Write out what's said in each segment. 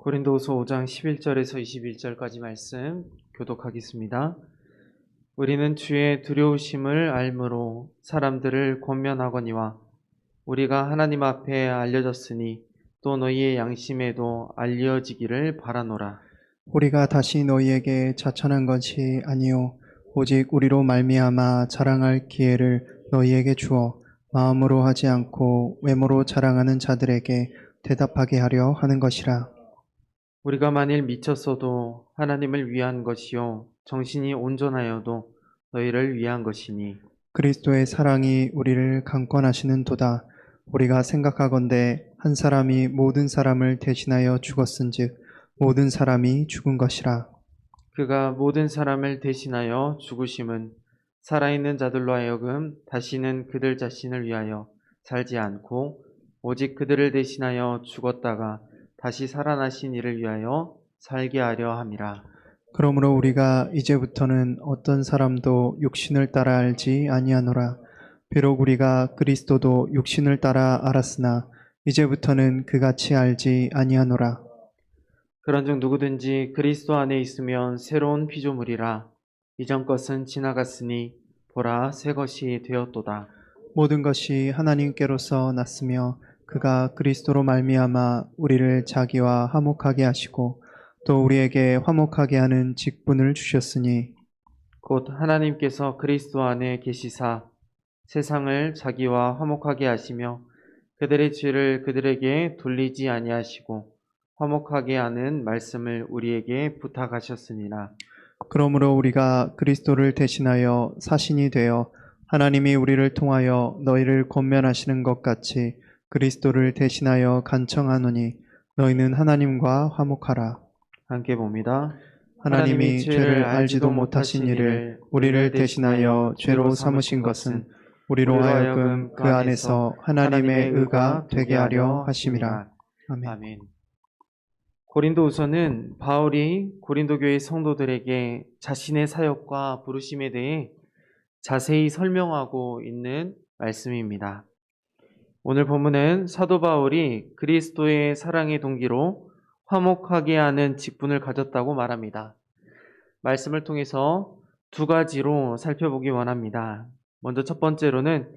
고린도후서 5장 11절에서 21절까지 말씀 교독하겠습니다. 우리는 주의 두려우심을 알므로 사람들을 권면하거니와 우리가 하나님 앞에 알려졌으니 또 너희의 양심에도 알려지기를 바라노라. 우리가 다시 너희에게 자천한 것이 아니요 오직 우리로 말미암아 자랑할 기회를 너희에게 주어 마음으로 하지 않고 외모로 자랑하는 자들에게 대답하게 하려 하는 것이라. 우리가 만일 미쳤어도 하나님을 위한 것이요 정신이 온전하여도 너희를 위한 것이니 그리스도의 사랑이 우리를 강권하시는 도다. 우리가 생각하건대 한 사람이 모든 사람을 대신하여 죽었은즉 모든 사람이 죽은 것이라. 그가 모든 사람을 대신하여 죽으심은 살아있는 자들로 하여금 다시는 그들 자신을 위하여 살지 않고 오직 그들을 대신하여 죽었다가 다시 살아나신 이를 위하여 살게 하려 함이라. 그러므로 우리가 이제부터는 어떤 사람도 육신을 따라 알지 아니하노라. 비록 우리가 그리스도도 육신을 따라 알았으나 이제부터는 그같이 알지 아니하노라. 그런즉 누구든지 그리스도 안에 있으면 새로운 피조물이라. 이전 것은 지나갔으니 보라 새 것이 되었도다. 모든 것이 하나님께로서 났으며 그가 그리스도로 말미암아 우리를 자기와 화목하게 하시고 또 우리에게 화목하게 하는 직분을 주셨으니 곧 하나님께서 그리스도 안에 계시사 세상을 자기와 화목하게 하시며 그들의 죄를 그들에게 돌리지 아니하시고 화목하게 하는 말씀을 우리에게 부탁하셨으니라. 그러므로 우리가 그리스도를 대신하여 사신이 되어 하나님이 우리를 통하여 너희를 권면하시는 것 같이 그리스도를 대신하여 간청하노니 너희는 하나님과 화목하라. 함께 봅니다. 하나님이 죄를 알지도 못하신 이를 우리를 대신하여 죄로 삼으신 것은 우리로 하여금 그 안에서 하나님의 의가 되게 하려 하심이라. 아멘. 아멘. 고린도후서는 바울이 고린도 교회 성도들에게 자신의 사역과 부르심에 대해 자세히 설명하고 있는 말씀입니다. 오늘 본문은 사도 바울이 그리스도의 사랑의 동기로 화목하게 하는 직분을 가졌다고 말합니다. 말씀을 통해서 두 가지로 살펴보기 원합니다. 먼저 첫 번째로는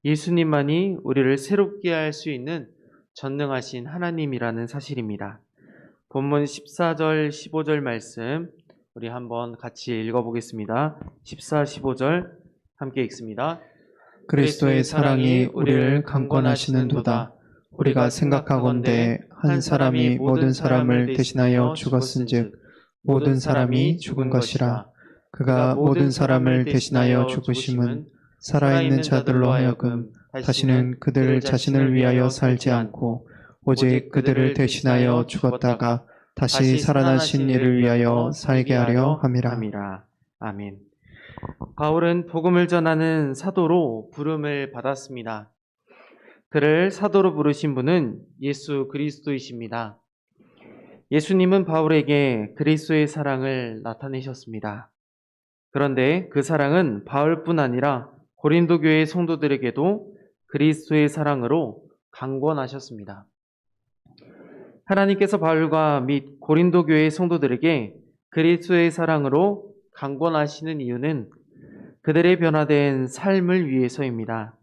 예수님만이 우리를 새롭게 할 수 있는 전능하신 하나님이라는 사실입니다. 본문 14절, 15절 말씀 우리 한번 같이 읽어보겠습니다. 14, 15절 함께 읽습니다. 그리스도의 사랑이 우리를 강권하시는 도다. 우리가 생각하건대 한 사람이 모든 사람을 대신하여 죽었은즉 모든 사람이 죽은 것이라. 그가 모든 사람을 대신하여 죽으심은 살아있는 자들로 하여금 다시는 그들 자신을 위하여 살지 않고 오직 그들을 대신하여 죽었다가 다시 살아나신 이를 위하여 살게 하려 함이라. 아멘. 바울은 복음을 전하는 사도로 부름을 받았습니다. 그를 사도로 부르신 분은 예수 그리스도이십니다. 예수님은 바울에게 그리스도의 사랑을 나타내셨습니다. 그런데 그 사랑은 바울뿐 아니라 고린도 교회 성도들에게도 그리스도의 사랑으로 강권하셨습니다. 하나님께서 바울과 및 고린도 교회 성도들에게 그리스도의 사랑으로 강권하시는 이유는 그들의 변화된 삶을 위해서입니다.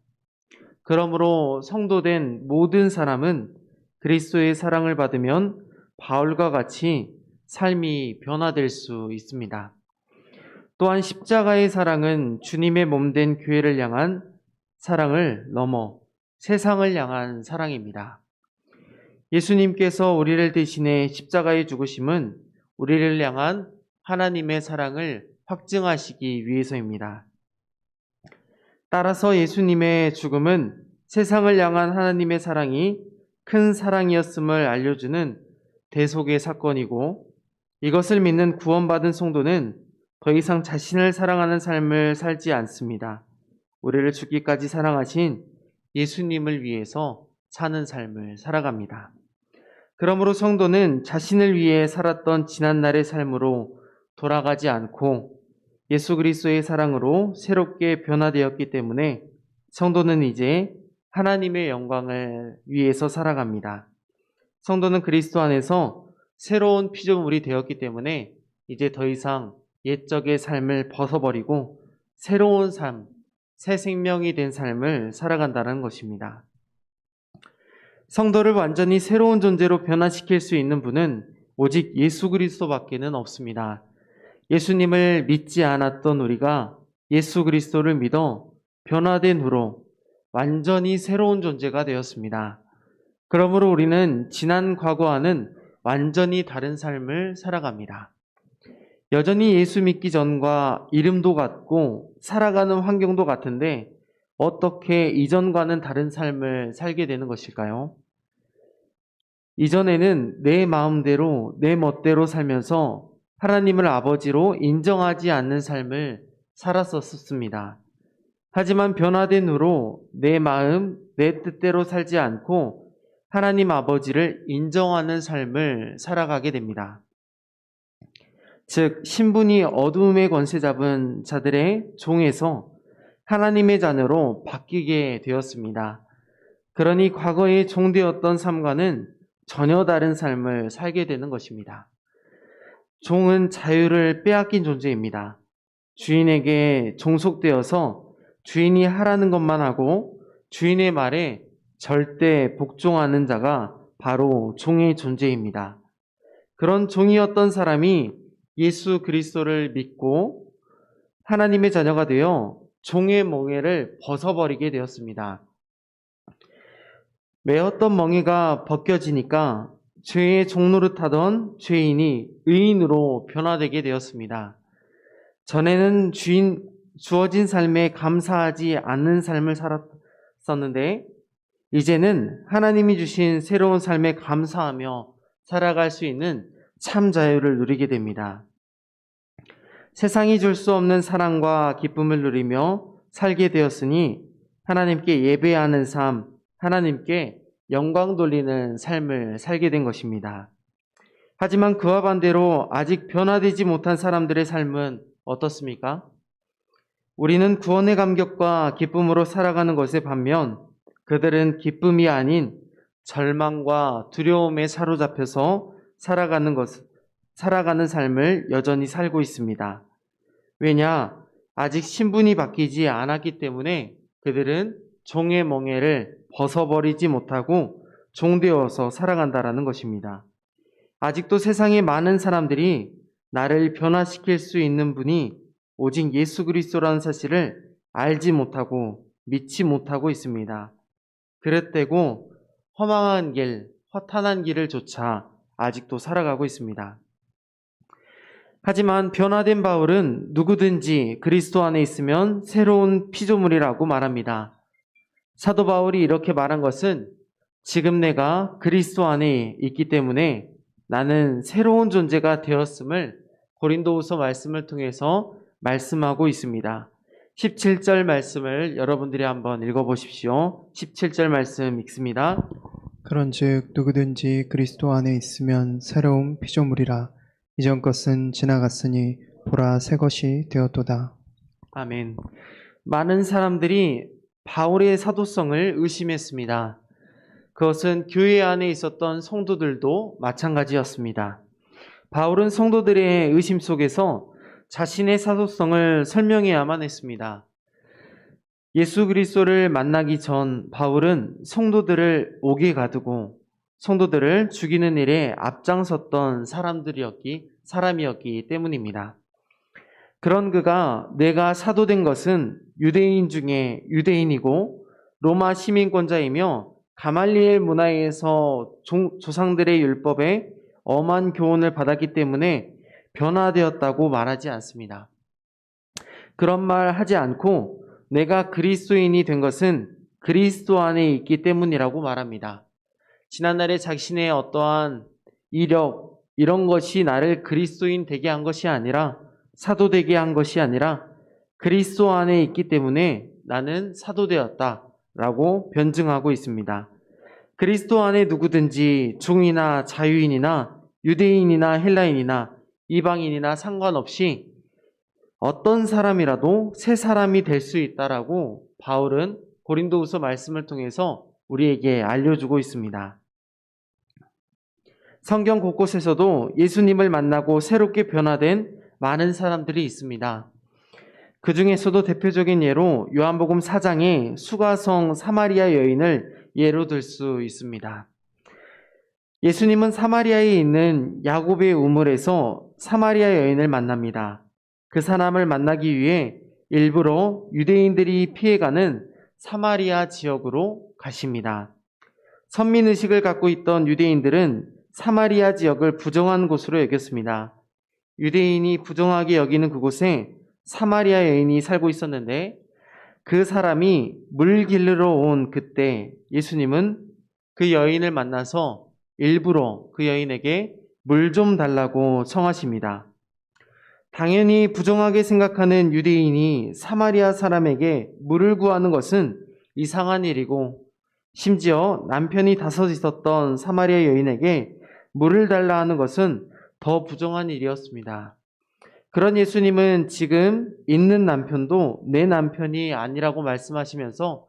그러므로 성도된 모든 사람은 그리스도의 사랑을 받으면 바울과 같이 삶이 변화될 수 있습니다. 또한 십자가의 사랑은 주님의 몸된 교회를 향한 사랑을 넘어 세상을 향한 사랑입니다. 예수님께서 우리를 대신해 십자가에 죽으심은 우리를 향한 하나님의 사랑을 확증하시기 위해서입니다. 따라서 예수님의 죽음은 세상을 향한 하나님의 사랑이 큰 사랑이었음을 알려주는 대속의 사건이고 이것을 믿는 구원받은 성도는 더 이상 자신을 사랑하는 삶을 살지 않습니다. 우리를 죽기까지 사랑하신 예수님을 위해서 사는 삶을 살아갑니다. 그러므로 성도는 자신을 위해 살았던 지난날의 삶으로 돌아가지 않고 예수 그리스도의 사랑으로 새롭게 변화되었기 때문에 성도는 이제 하나님의 영광을 위해서 살아갑니다. 성도는 그리스도 안에서 새로운 피조물이 되었기 때문에 이제 더 이상 옛적의 삶을 벗어버리고 새로운 삶, 새 생명이 된 삶을 살아간다는 것입니다. 성도를 완전히 새로운 존재로 변화시킬 수 있는 분은 오직 예수 그리스도밖에는 없습니다. 예수님을 믿지 않았던 우리가 예수 그리스도를 믿어 변화된 후로 완전히 새로운 존재가 되었습니다. 그러므로 우리는 지난 과거와는 완전히 다른 삶을 살아갑니다. 여전히 예수 믿기 전과 이름도 같고 살아가는 환경도 같은데 어떻게 이전과는 다른 삶을 살게 되는 것일까요? 이전에는 내 마음대로, 내 멋대로 살면서 하나님을 아버지로 인정하지 않는 삶을 살았었습니다. 하지만 변화된 후로 내 마음, 내 뜻대로 살지 않고 하나님 아버지를 인정하는 삶을 살아가게 됩니다. 즉, 신분이 어두움의 권세 잡은 자들의 종에서 하나님의 자녀로 바뀌게 되었습니다. 그러니 과거에 종되었던 삶과는 전혀 다른 삶을 살게 되는 것입니다. 종은 자유를 빼앗긴 존재입니다. 주인에게 종속되어서 주인이 하라는 것만 하고 주인의 말에 절대 복종하는 자가 바로 종의 존재입니다. 그런 종이었던 사람이 예수 그리스도를 믿고 하나님의 자녀가 되어 종의 멍에를 벗어버리게 되었습니다. 매었던 멍에가 벗겨지니까 죄의 종노릇하던 죄인이 의인으로 변화되게 되었습니다. 전에는 주어진 삶에 감사하지 않는 삶을 살았었는데 이제는 하나님이 주신 새로운 삶에 감사하며 살아갈 수 있는 참 자유를 누리게 됩니다. 세상이 줄 수 없는 사랑과 기쁨을 누리며 살게 되었으니 하나님께 예배하는 삶, 하나님께 영광 돌리는 삶을 살게 된 것입니다. 하지만 그와 반대로 아직 변화되지 못한 사람들의 삶은 어떻습니까? 우리는 구원의 감격과 기쁨으로 살아가는 것에 반면 그들은 기쁨이 아닌 절망과 두려움에 사로잡혀서 살아가는 삶을 여전히 살고 있습니다. 왜냐? 아직 신분이 바뀌지 않았기 때문에 그들은 종의 멍에를 벗어버리지 못하고 종되어서 살아간다라는 것입니다. 아직도 세상의 많은 사람들이 나를 변화시킬 수 있는 분이 오직 예수 그리스도라는 사실을 알지 못하고 믿지 못하고 있습니다. 그릇되고 허망한 길, 허탄한 길을 조차 아직도 살아가고 있습니다. 하지만 변화된 바울은 누구든지 그리스도 안에 있으면 새로운 피조물이라고 말합니다. 사도 바울이 이렇게 말한 것은 지금 내가 그리스도 안에 있기 때문에 나는 새로운 존재가 되었음을 고린도후서 말씀을 통해서 말씀하고 있습니다. 17절 말씀을 여러분들이 한번 읽어보십시오. 17절 말씀 읽습니다. 그런즉 누구든지 그리스도 안에 있으면 새로운 피조물이라. 이전 것은 지나갔으니 보라 새 것이 되었도다. 아멘. 많은 사람들이 바울의 사도성을 의심했습니다. 그것은 교회 안에 있었던 성도들도 마찬가지였습니다. 바울은 성도들의 의심 속에서 자신의 사도성을 설명해야만 했습니다. 예수 그리스도를 만나기 전 바울은 성도들을 옥에 가두고 성도들을 죽이는 일에 앞장섰던 사람이었기 때문입니다. 그런 그가 내가 사도된 것은 유대인 중에 유대인이고 로마 시민권자이며 가말리엘 문화에서 조상들의 율법에 엄한 교훈을 받았기 때문에 변화되었다고 말하지 않습니다. 그런 말 하지 않고 내가 그리스도인이 된 것은 그리스도 안에 있기 때문이라고 말합니다. 지난날에 자신의 어떠한 이력, 이런 것이 나를 그리스도인 되게 한 것이 아니라 사도 되게 한 것이 아니라 그리스도 안에 있기 때문에 나는 사도되었다라고 변증하고 있습니다. 그리스도 안에 누구든지 종이나 자유인이나 유대인이나 헬라인이나 이방인이나 상관없이 어떤 사람이라도 새 사람이 될 수 있다라고 바울은 고린도후서 말씀을 통해서 우리에게 알려주고 있습니다. 성경 곳곳에서도 예수님을 만나고 새롭게 변화된 많은 사람들이 있습니다. 그 중에서도 대표적인 예로 요한복음 4장의 수가성 사마리아 여인을 예로 들 수 있습니다. 예수님은 사마리아에 있는 야곱의 우물에서 사마리아 여인을 만납니다. 그 사람을 만나기 위해 일부러 유대인들이 피해가는 사마리아 지역으로 가십니다. 선민의식을 갖고 있던 유대인들은 사마리아 지역을 부정한 곳으로 여겼습니다. 유대인이 부정하게 여기는 그곳에 사마리아 여인이 살고 있었는데 그 사람이 물 길르러 온 그때 예수님은 그 여인을 만나서 일부러 그 여인에게 물 좀 달라고 청하십니다. 당연히 부정하게 생각하는 유대인이 사마리아 사람에게 물을 구하는 것은 이상한 일이고 심지어 남편이 다섯 있었던 사마리아 여인에게 물을 달라 하는 것은 더 부정한 일이었습니다. 그런 예수님은 지금 있는 남편도 내 남편이 아니라고 말씀하시면서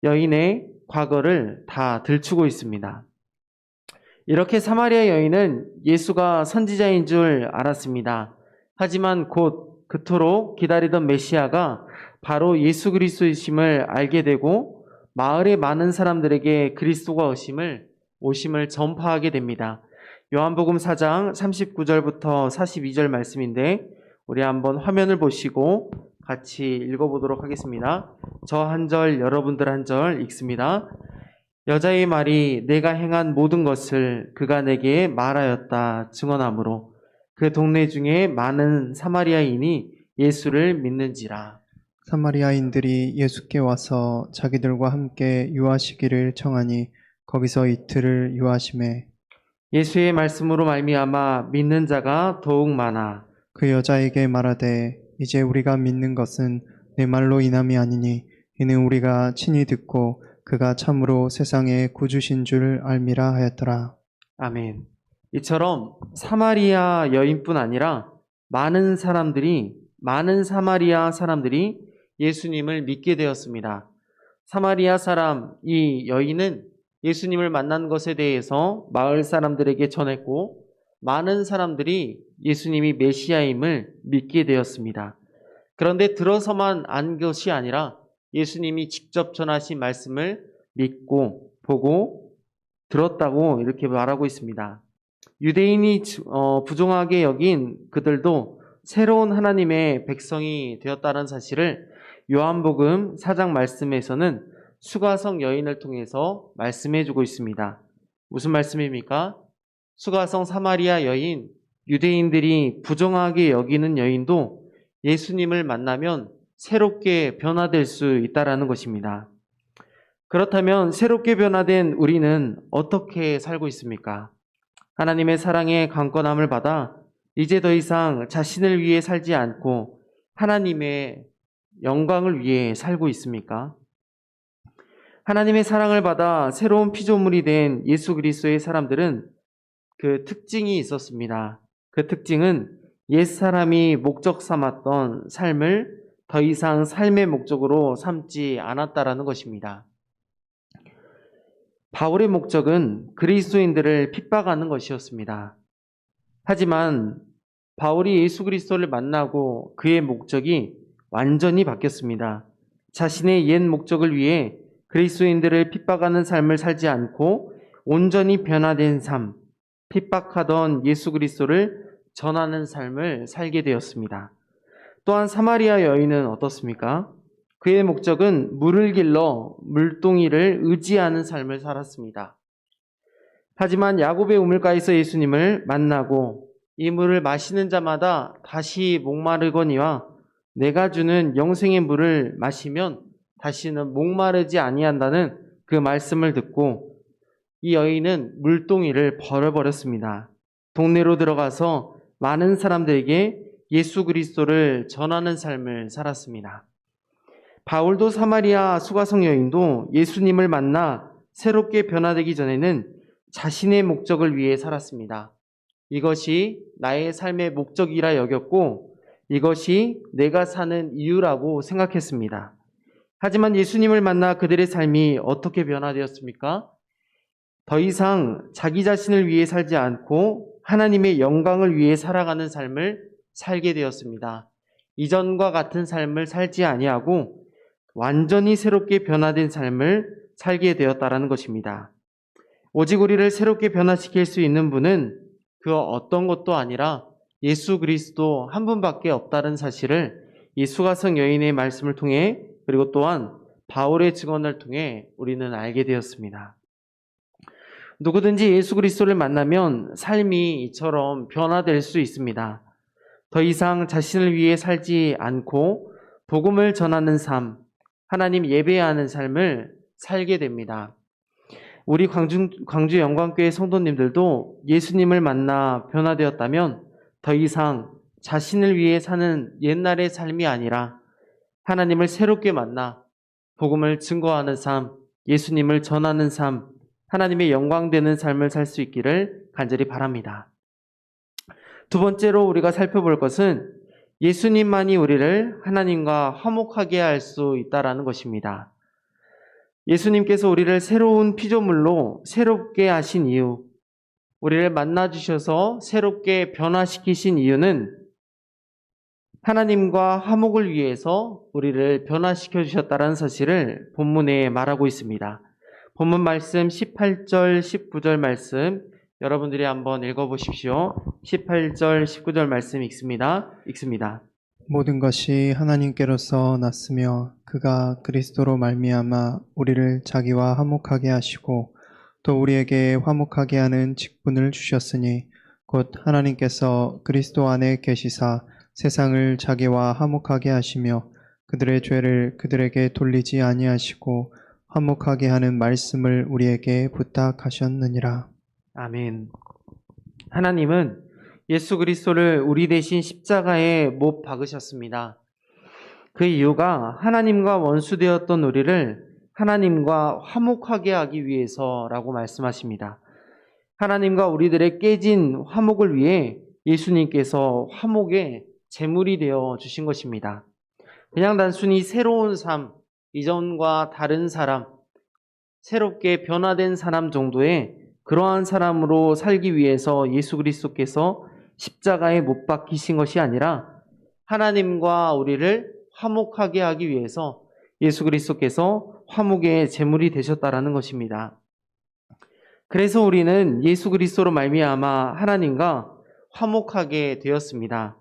여인의 과거를 다 들추고 있습니다. 이렇게 사마리아 여인은 예수가 선지자인 줄 알았습니다. 하지만 곧 그토록 기다리던 메시아가 바로 예수 그리스도이심을 알게 되고 마을의 많은 사람들에게 그리스도가 오심을 전파하게 됩니다. 요한복음 4장 39절부터 42절 말씀인데 우리 한번 화면을 보시고 같이 읽어보도록 하겠습니다. 저 한 절, 여러분들 한 절 읽습니다. 여자의 말이 내가 행한 모든 것을 그가 내게 말하였다 증언하므로 그 동네 중에 많은 사마리아인이 예수를 믿는지라. 사마리아인들이 예수께 와서 자기들과 함께 유하시기를 청하니 거기서 이틀을 유하심에 예수의 말씀으로 말미암아 믿는 자가 더욱 많아 그 여자에게 말하되 이제 우리가 믿는 것은 내 말로 인함이 아니니 이는 우리가 친히 듣고 그가 참으로 세상의 구주신 줄 알미라 하였더라. 아멘. 이처럼 사마리아 여인뿐 아니라 많은 사마리아 사람들이 예수님을 믿게 되었습니다. 사마리아 사람 이 여인은 예수님을 만난 것에 대해서 마을 사람들에게 전했고 많은 사람들이 예수님이 메시아임을 믿게 되었습니다. 그런데 들어서만 안 것이 아니라 예수님이 직접 전하신 말씀을 믿고 보고 들었다고 이렇게 말하고 있습니다. 유대인이 부정하게 여긴 그들도 새로운 하나님의 백성이 되었다는 사실을 요한복음 4장 말씀에서는 수가성 여인을 통해서 말씀해주고 있습니다. 무슨 말씀입니까? 수가성 사마리아 여인, 유대인들이 부정하게 여기는 여인도 예수님을 만나면 새롭게 변화될 수 있다라는 것입니다. 그렇다면 새롭게 변화된 우리는 어떻게 살고 있습니까? 하나님의 사랑의 강권함을 받아 이제 더 이상 자신을 위해 살지 않고 하나님의 영광을 위해 살고 있습니까? 하나님의 사랑을 받아 새로운 피조물이 된 예수 그리스도의 사람들은 그 특징이 있었습니다. 그 특징은 옛사람이 목적 삼았던 삶을 더 이상 삶의 목적으로 삼지 않았다라는 것입니다. 바울의 목적은 그리스도인들을 핍박하는 것이었습니다. 하지만 바울이 예수 그리스도를 만나고 그의 목적이 완전히 바뀌었습니다. 자신의 옛 목적을 위해 그리스도인들을 핍박하는 삶을 살지 않고 온전히 변화된 삶, 핍박하던 예수 그리스도를 전하는 삶을 살게 되었습니다. 또한 사마리아 여인은 어떻습니까? 그의 목적은 물을 길러 물동이를 의지하는 삶을 살았습니다. 하지만 야곱의 우물가에서 예수님을 만나고 이 물을 마시는 자마다 다시 목마르거니와 내가 주는 영생의 물을 마시면 다시는 목마르지 아니한다는 그 말씀을 듣고 이 여인은 물동이를 버려버렸습니다. 동네로 들어가서 많은 사람들에게 예수 그리스도를 전하는 삶을 살았습니다. 바울도 사마리아 수가성 여인도 예수님을 만나 새롭게 변화되기 전에는 자신의 목적을 위해 살았습니다. 이것이 나의 삶의 목적이라 여겼고 이것이 내가 사는 이유라고 생각했습니다. 하지만 예수님을 만나 그들의 삶이 어떻게 변화되었습니까? 더 이상 자기 자신을 위해 살지 않고 하나님의 영광을 위해 살아가는 삶을 살게 되었습니다. 이전과 같은 삶을 살지 아니하고 완전히 새롭게 변화된 삶을 살게 되었다라는 것입니다. 오직 우리를 새롭게 변화시킬 수 있는 분은 그 어떤 것도 아니라 예수 그리스도 한 분밖에 없다는 사실을 이 수가성 여인의 말씀을 통해 그리고 또한 바울의 증언을 통해 우리는 알게 되었습니다. 누구든지 예수 그리스도를 만나면 삶이 이처럼 변화될 수 있습니다. 더 이상 자신을 위해 살지 않고 복음을 전하는 삶, 하나님 예배하는 삶을 살게 됩니다. 우리 광주 영광교회 성도님들도 예수님을 만나 변화되었다면 더 이상 자신을 위해 사는 옛날의 삶이 아니라 하나님을 새롭게 만나 복음을 증거하는 삶, 예수님을 전하는 삶, 하나님의 영광되는 삶을 살 수 있기를 간절히 바랍니다. 두 번째로 우리가 살펴볼 것은 예수님만이 우리를 하나님과 화목하게 할 수 있다라는 것입니다. 예수님께서 우리를 새로운 피조물로 새롭게 하신 이유, 우리를 만나주셔서 새롭게 변화시키신 이유는 하나님과 화목을 위해서 우리를 변화시켜 주셨다는 사실을 본문에 말하고 있습니다. 본문 말씀 18절, 19절 말씀 여러분들이 한번 읽어보십시오. 18절, 19절 말씀 읽습니다. 모든 것이 하나님께로서 났으며 그가 그리스도로 말미암아 우리를 자기와 화목하게 하시고 또 우리에게 화목하게 하는 직분을 주셨으니 곧 하나님께서 그리스도 안에 계시사 세상을 자기와 화목하게 하시며 그들의 죄를 그들에게 돌리지 아니하시고 화목하게 하는 말씀을 우리에게 부탁하셨느니라. 아멘. 하나님은 예수 그리스도를 우리 대신 십자가에 못 박으셨습니다. 그 이유가 하나님과 원수되었던 우리를 하나님과 화목하게 하기 위해서라고 말씀하십니다. 하나님과 우리들의 깨진 화목을 위해 예수님께서 화목의 제물이 되어 주신 것입니다. 그냥 단순히 새로운 삶, 이전과 다른 사람, 새롭게 변화된 사람 정도의 그러한 사람으로 살기 위해서 예수 그리스도께서 십자가에 못 박히신 것이 아니라 하나님과 우리를 화목하게 하기 위해서 예수 그리스도께서 화목의 제물이 되셨다라는 것입니다. 그래서 우리는 예수 그리스도로 말미암아 하나님과 화목하게 되었습니다.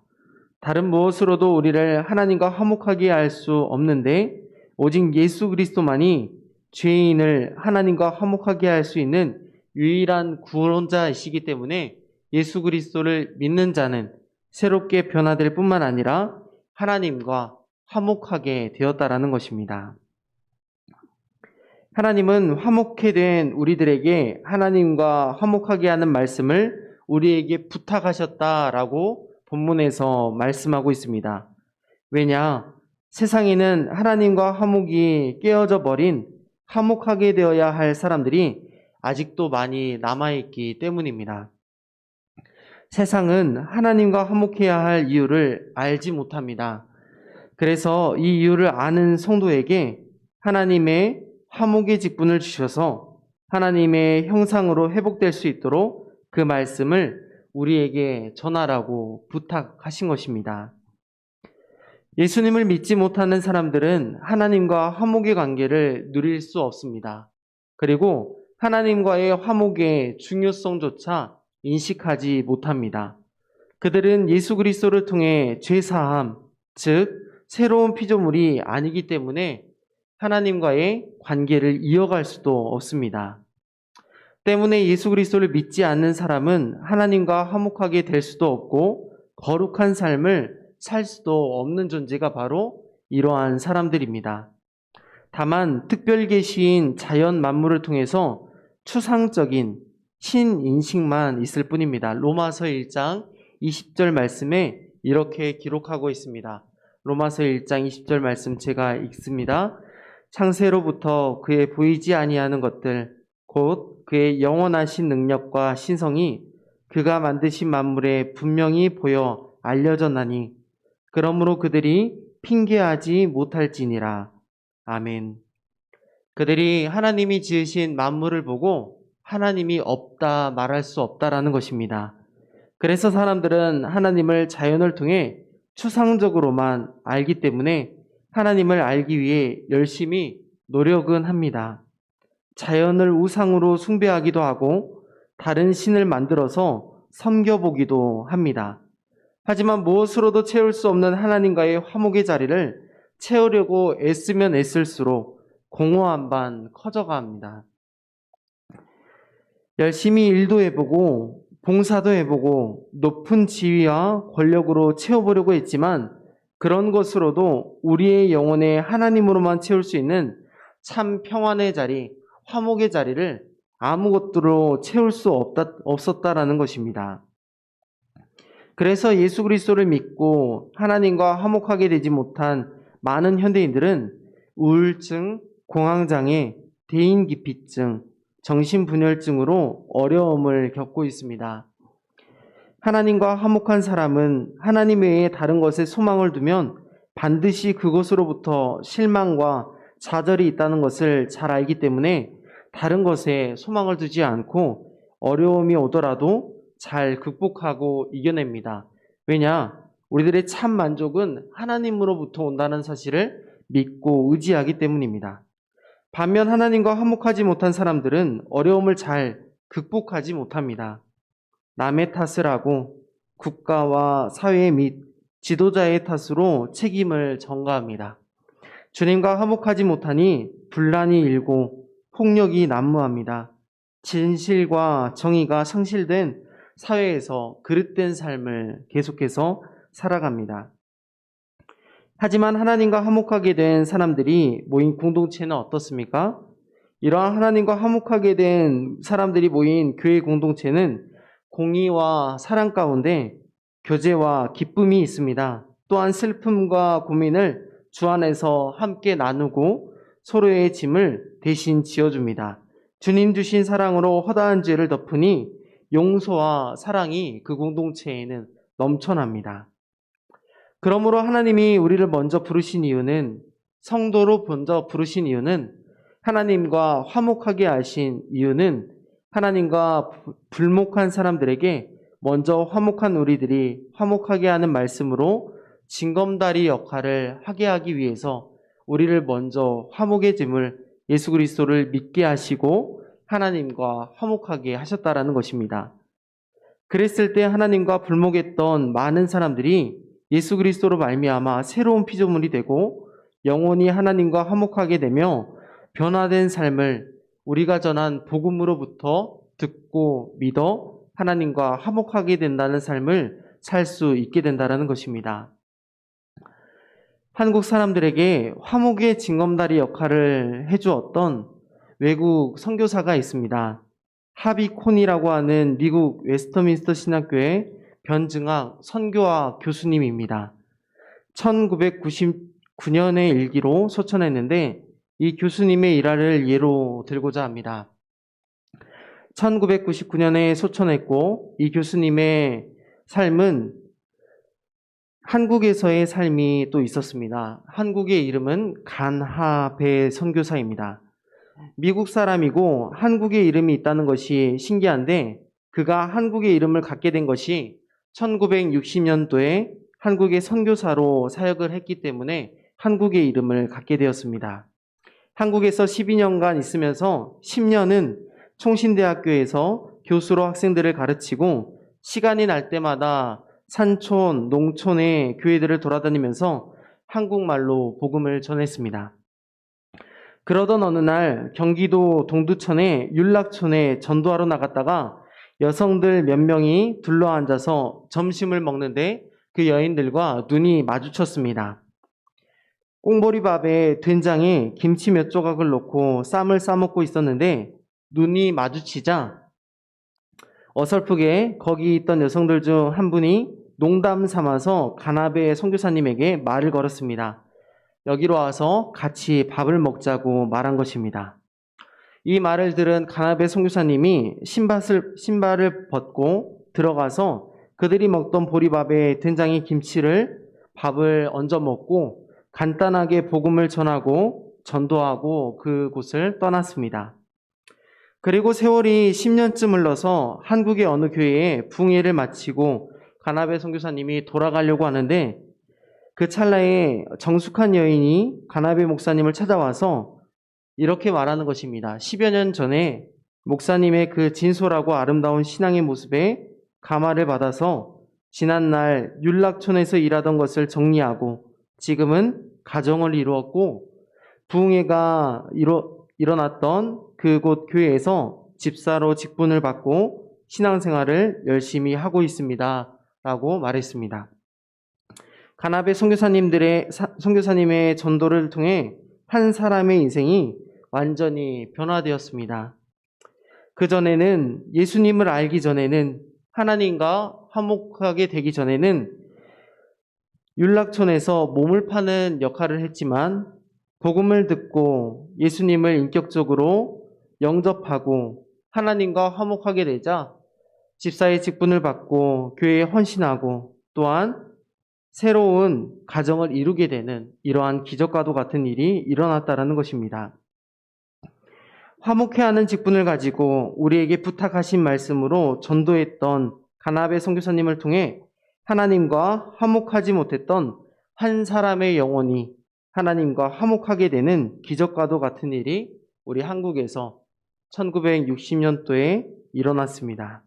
다른 무엇으로도 우리를 하나님과 화목하게 할 수 없는데 오직 예수 그리스도만이 죄인을 하나님과 화목하게 할 수 있는 유일한 구원자이시기 때문에 예수 그리스도를 믿는 자는 새롭게 변화될 뿐만 아니라 하나님과 화목하게 되었다라는 것입니다. 하나님은 화목해 된 우리들에게 하나님과 화목하게 하는 말씀을 우리에게 부탁하셨다라고 본문에서 말씀하고 있습니다. 왜냐? 세상에는 하나님과 화목이 깨어져 버린 화목하게 되어야 할 사람들이 아직도 많이 남아있기 때문입니다. 세상은 하나님과 화목해야 할 이유를 알지 못합니다. 그래서 이 이유를 아는 성도에게 하나님의 화목의 직분을 주셔서 하나님의 형상으로 회복될 수 있도록 그 말씀을 우리에게 전하라고 부탁하신 것입니다. 예수님을 믿지 못하는 사람들은 하나님과 화목의 관계를 누릴 수 없습니다. 그리고 하나님과의 화목의 중요성조차 인식하지 못합니다. 그들은 예수 그리스도를 통해 죄사함, 즉 새로운 피조물이 아니기 때문에 하나님과의 관계를 이어갈 수도 없습니다. 때문에 예수 그리스도를 믿지 않는 사람은 하나님과 화목하게 될 수도 없고 거룩한 삶을 살 수도 없는 존재가 바로 이러한 사람들입니다. 다만 특별 계시인 자연 만물을 통해서 추상적인 신인식만 있을 뿐입니다. 로마서 1장 20절 말씀에 이렇게 기록하고 있습니다. 로마서 1장 20절 말씀 제가 읽습니다. 창세로부터 그의 보이지 아니하는 것들 곧 그의 영원하신 능력과 신성이 그가 만드신 만물에 분명히 보여 알려졌나니 그러므로 그들이 핑계하지 못할지니라. 아멘. 그들이 하나님이 지으신 만물을 보고 하나님이 없다 말할 수 없다라는 것입니다. 그래서 사람들은 하나님을 자연을 통해 추상적으로만 알기 때문에 하나님을 알기 위해 열심히 노력은 합니다. 자연을 우상으로 숭배하기도 하고 다른 신을 만들어서 섬겨보기도 합니다. 하지만 무엇으로도 채울 수 없는 하나님과의 화목의 자리를 채우려고 애쓰면 애쓸수록 공허한 반 커져갑니다. 열심히 일도 해보고 봉사도 해보고 높은 지위와 권력으로 채워보려고 했지만 그런 것으로도 우리의 영혼에 하나님으로만 채울 수 있는 참 평안의 자리, 화목의 자리를 아무것도로 채울 수 없었다라는 것입니다. 그래서 예수 그리스도를 믿고 하나님과 화목하게 되지 못한 많은 현대인들은 우울증, 공황장애, 대인기피증, 정신분열증으로 어려움을 겪고 있습니다. 하나님과 화목한 사람은 하나님 외에 다른 것에 소망을 두면 반드시 그것으로부터 실망과 좌절이 있다는 것을 잘 알기 때문에 다른 것에 소망을 두지 않고 어려움이 오더라도 잘 극복하고 이겨냅니다. 왜냐? 우리들의 참 만족은 하나님으로부터 온다는 사실을 믿고 의지하기 때문입니다. 반면 하나님과 화목하지 못한 사람들은 어려움을 잘 극복하지 못합니다. 남의 탓을 하고 국가와 사회 및 지도자의 탓으로 책임을 전가합니다. 주님과 화목하지 못하니 분란이 일고 폭력이 난무합니다. 진실과 정의가 상실된 사회에서 그릇된 삶을 계속해서 살아갑니다. 하지만 하나님과 화목하게 된 사람들이 모인 공동체는 어떻습니까? 이러한 하나님과 화목하게 된 사람들이 모인 교회 공동체는 공의와 사랑 가운데 교제와 기쁨이 있습니다. 또한 슬픔과 고민을 주 안에서 함께 나누고 서로의 짐을 대신 지어줍니다. 주님 주신 사랑으로 허다한 죄를 덮으니 용서와 사랑이 그 공동체에는 넘쳐납니다. 그러므로 하나님이 우리를 먼저 부르신 이유는, 성도로 먼저 부르신 이유는, 하나님과 화목하게 하신 이유는 하나님과 불목한 사람들에게 먼저 화목한 우리들이 화목하게 하는 말씀으로 징검다리 역할을 하게 하기 위해서 우리를 먼저 화목의 짐을 예수 그리스도를 믿게 하시고 하나님과 화목하게 하셨다라는 것입니다. 그랬을 때 하나님과 불목했던 많은 사람들이 예수 그리스도로 말미암아 새로운 피조물이 되고 영원히 하나님과 화목하게 되며 변화된 삶을 우리가 전한 복음으로부터 듣고 믿어 하나님과 화목하게 된다는 삶을 살 수 있게 된다는 것입니다. 한국 사람들에게 화목의 징검다리 역할을 해주었던 외국 선교사가 있습니다. 하비 콘이라고 하는 미국 웨스터민스터 신학교의 변증학 선교학 교수님입니다. 1999년의 일기로 소천했는데 이 교수님의 일화를 예로 들고자 합니다. 1999년에 소천했고 이 교수님의 삶은 한국에서의 삶이 또 있었습니다. 한국의 이름은 간하배 선교사입니다. 미국 사람이고 한국의 이름이 있다는 것이 신기한데 그가 한국의 이름을 갖게 된 것이 1960년도에 한국의 선교사로 사역을 했기 때문에 한국의 이름을 갖게 되었습니다. 한국에서 12년간 있으면서 10년은 총신대학교에서 교수로 학생들을 가르치고 시간이 날 때마다 산촌, 농촌의 교회들을 돌아다니면서 한국말로 복음을 전했습니다. 그러던 어느 날 경기도 동두천의 율락촌에 전도하러 나갔다가 여성들 몇 명이 둘러앉아서 점심을 먹는데 그 여인들과 눈이 마주쳤습니다. 꽁보리밥에 된장에 김치 몇 조각을 넣고 쌈을 싸먹고 있었는데 눈이 마주치자 어설프게 거기 있던 여성들 중 한 분이 농담 삼아서 가나베 선교사님에게 말을 걸었습니다. 여기로 와서 같이 밥을 먹자고 말한 것입니다. 이 말을 들은 가나베 선교사님이 신발을 벗고 들어가서 그들이 먹던 보리밥에 된장에 김치를 밥을 얹어 먹고 간단하게 복음을 전하고 전도하고 그곳을 떠났습니다. 그리고 세월이 10년쯤 흘러서 한국의 어느 교회에 부흥회를 마치고 가나베 선교사님이 돌아가려고 하는데 그 찰나에 정숙한 여인이 가나베 목사님을 찾아와서 이렇게 말하는 것입니다. 10여 년 전에 목사님의 그 진솔하고 아름다운 신앙의 모습에 감화를 받아서 지난날 율락촌에서 일하던 것을 정리하고 지금은 가정을 이루었고 부흥회가 일어났던 그곳 교회에서 집사로 직분을 받고 신앙생활을 열심히 하고 있습니다. 라고 말했습니다. 가나베 선교사님의 전도를 통해 한 사람의 인생이 완전히 변화되었습니다. 그전에는 예수님을 알기 전에는 하나님과 화목하게 되기 전에는 율락촌에서 몸을 파는 역할을 했지만 복음을 듣고 예수님을 인격적으로 영접하고 하나님과 화목하게 되자 집사의 직분을 받고 교회에 헌신하고 또한 새로운 가정을 이루게 되는 이러한 기적과도 같은 일이 일어났다는 것입니다. 화목해 하는 직분을 가지고 우리에게 부탁하신 말씀으로 전도했던 가나베 선교사님을 통해 하나님과 화목하지 못했던 한 사람의 영혼이 하나님과 화목하게 되는 기적과도 같은 일이 우리 한국에서 1960년도에 일어났습니다.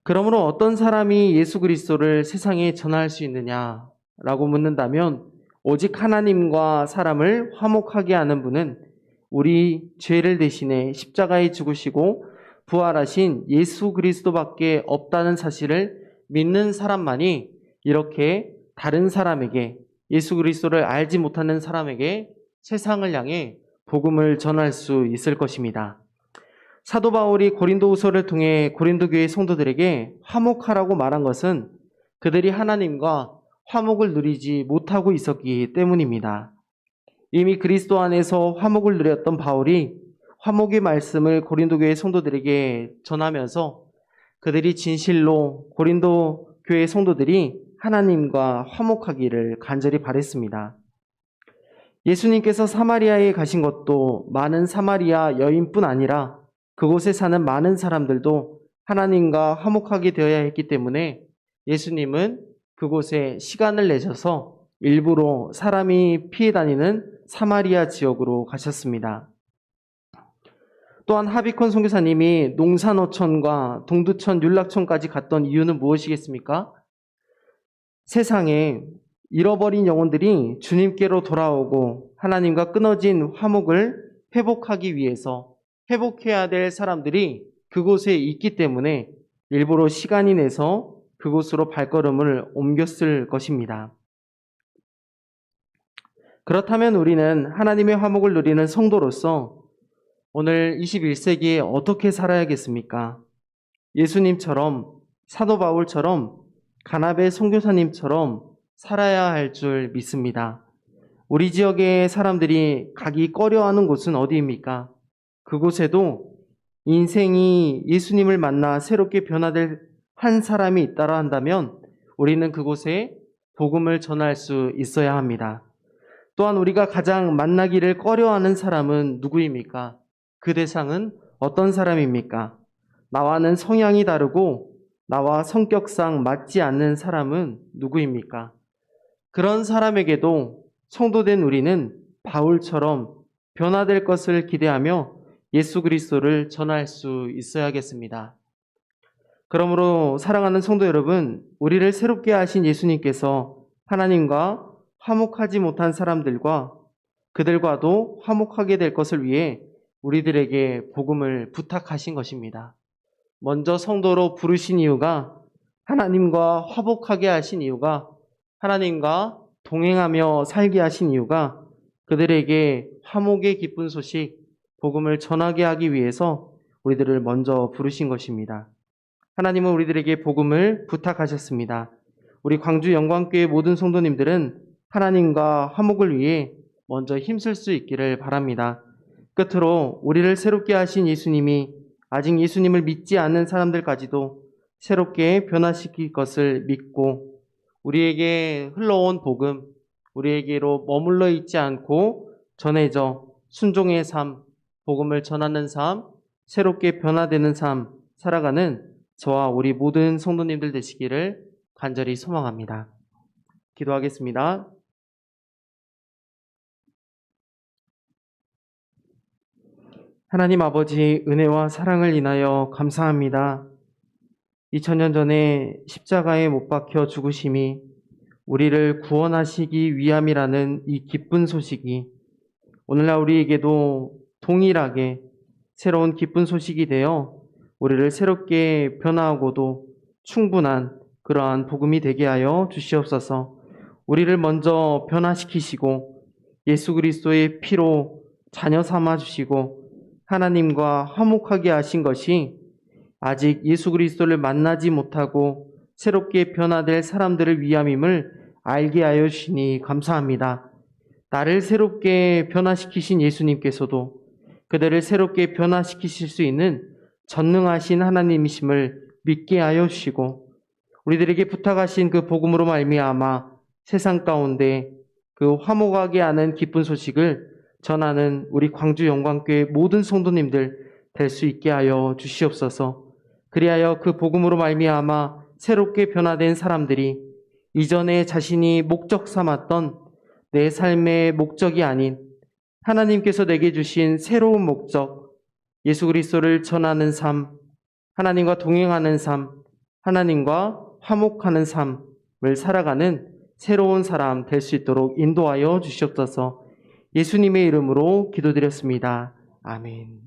그러므로 어떤 사람이 예수 그리스도를 세상에 전할 수 있느냐라고 묻는다면 오직 하나님과 사람을 화목하게 하는 분은 우리 죄를 대신해 십자가에 죽으시고 부활하신 예수 그리스도밖에 없다는 사실을 믿는 사람만이 이렇게 다른 사람에게 예수 그리스도를 알지 못하는 사람에게 세상을 향해 복음을 전할 수 있을 것입니다. 사도 바울이 고린도후서를 통해 고린도 교회 성도들에게 화목하라고 말한 것은 그들이 하나님과 화목을 누리지 못하고 있었기 때문입니다. 이미 그리스도 안에서 화목을 누렸던 바울이 화목의 말씀을 고린도 교회 성도들에게 전하면서 그들이 진실로 고린도 교회 성도들이 하나님과 화목하기를 간절히 바랬습니다. 예수님께서 사마리아에 가신 것도 많은 사마리아 여인뿐 아니라 그곳에 사는 많은 사람들도 하나님과 화목하게 되어야 했기 때문에 예수님은 그곳에 시간을 내셔서 일부러 사람이 피해 다니는 사마리아 지역으로 가셨습니다. 또한 하비콘 선교사님이 농산어촌과 동두천 율락촌까지 갔던 이유는 무엇이겠습니까? 세상에 잃어버린 영혼들이 주님께로 돌아오고 하나님과 끊어진 화목을 회복하기 위해서 회복해야 될 사람들이 그곳에 있기 때문에 일부러 시간이 내서 그곳으로 발걸음을 옮겼을 것입니다. 그렇다면 우리는 하나님의 화목을 누리는 성도로서 오늘 21세기에 어떻게 살아야겠습니까? 예수님처럼 사도 바울처럼 가나베 선교사님처럼 살아야 할 줄 믿습니다. 우리 지역의 사람들이 가기 꺼려하는 곳은 어디입니까? 그곳에도 인생이 예수님을 만나 새롭게 변화될 한 사람이 있다라 한다면 우리는 그곳에 복음을 전할 수 있어야 합니다. 또한 우리가 가장 만나기를 꺼려하는 사람은 누구입니까? 그 대상은 어떤 사람입니까? 나와는 성향이 다르고 나와 성격상 맞지 않는 사람은 누구입니까? 그런 사람에게도 성도된 우리는 바울처럼 변화될 것을 기대하며 예수 그리스도를 전할 수 있어야겠습니다. 그러므로 사랑하는 성도 여러분, 우리를 새롭게 하신 예수님께서 하나님과 화목하지 못한 사람들과 그들과도 화목하게 될 것을 위해 우리들에게 복음을 부탁하신 것입니다. 먼저 성도로 부르신 이유가 하나님과 화목하게 하신 이유가 하나님과 동행하며 살게 하신 이유가 그들에게 화목의 기쁜 소식, 복음을 전하게 하기 위해서 우리들을 먼저 부르신 것입니다. 하나님은 우리들에게 복음을 부탁하셨습니다. 우리 광주 영광교회 모든 성도님들은 하나님과 화목을 위해 먼저 힘쓸 수 있기를 바랍니다. 끝으로 우리를 새롭게 하신 예수님이 아직 예수님을 믿지 않는 사람들까지도 새롭게 변화시킬 것을 믿고 우리에게 흘러온 복음, 우리에게로 머물러 있지 않고 전해져 순종의 삶, 복음을 전하는 삶, 새롭게 변화되는 삶 살아가는 저와 우리 모든 성도님들 되시기를 간절히 소망합니다. 기도하겠습니다. 하나님 아버지, 은혜와 사랑을 인하여 감사합니다. 2000년 전에 십자가에 못 박혀 죽으심이 우리를 구원하시기 위함이라는 이 기쁜 소식이 오늘날 우리에게도 동일하게 새로운 기쁜 소식이 되어 우리를 새롭게 변화하고도 충분한 그러한 복음이 되게 하여 주시옵소서. 우리를 먼저 변화시키시고 예수 그리스도의 피로 자녀 삼아 주시고 하나님과 화목하게 하신 것이 아직 예수 그리스도를 만나지 못하고 새롭게 변화될 사람들을 위함임을 알게 하여 주시니 감사합니다. 나를 새롭게 변화시키신 예수님께서도 그들을 새롭게 변화시키실 수 있는 전능하신 하나님이심을 믿게 하여 주시고 우리들에게 부탁하신 그 복음으로 말미암아 세상 가운데 그 화목하게 하는 기쁜 소식을 전하는 우리 광주 영광교회 모든 성도님들 될 수 있게 하여 주시옵소서. 그리하여 그 복음으로 말미암아 새롭게 변화된 사람들이 이전에 자신이 목적 삼았던 내 삶의 목적이 아닌 하나님께서 내게 주신 새로운 목적, 예수 그리스도를 전하는 삶, 하나님과 동행하는 삶, 하나님과 화목하는 삶을 살아가는 새로운 사람 될 수 있도록 인도하여 주시옵소서. 예수님의 이름으로 기도드렸습니다. 아멘.